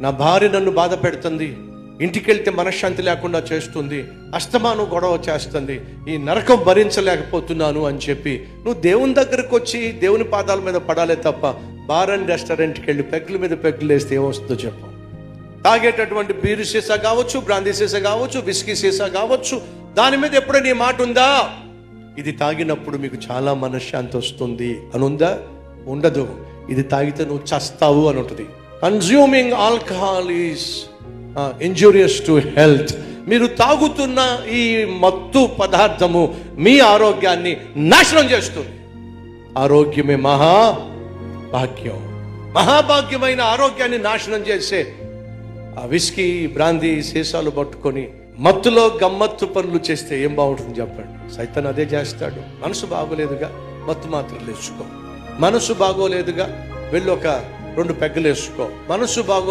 నా భార్య నన్ను బాధ పెడుతుంది, ఇంటికెళ్తే మనశ్శాంతి లేకుండా చేస్తుంది, అస్తమానం గొడవ చేస్తుంది, ఈ నరకం భరించలేకపోతున్నాను అని చెప్పి నువ్వు దేవుని దగ్గరకు వచ్చి దేవుని పాదాల మీద పడాలే తప్ప బార్ అండ్ రెస్టారెంట్కి వెళ్ళి పెగ్గుల మీద పెగ్గులు వేస్తే ఏమొస్తుందో చెప్పు. తాగేటటువంటి బీరు సీసా కావచ్చు, బ్రాందీ సీసా కావచ్చు, విస్కీ సీసా కావచ్చు, దాని మీద ఎప్పుడైనా నీ మాట ఉందా? ఇది తాగినప్పుడు మీకు చాలా మనశ్శాంతి వస్తుంది అని ఉందా? ఉండదు. ఇది తాగితే నువ్వు చస్తావు అని ఉంటుంది. Consuming alcohol is injurious to health. మీరు తాగుతున్న ఈ మత్తు పదార్థము మీ ఆరోగ్యాన్ని నాశనం చేస్తుంది. ఆరోగ్యమే మహాభాగ్యం. మహాభాగ్యమైన ఆరోగ్యాన్ని నాశనం చేసే ఆ విస్కీ బ్రాందీ సీసాలు పట్టుకొని మత్తులో గమ్మత్తు పనులు చేస్తే ఏం బాగుంటుంది చెప్పండి? సైతాన్ అదే చేస్తాడు. మనసు బాగోలేదుగా, మత్తు మాత్రం వేసుకో. మనసు బాగోలేదుగా, వెళ్ళి ఒక 2 పెగ్గలు వేసుకో. మనసు బాగో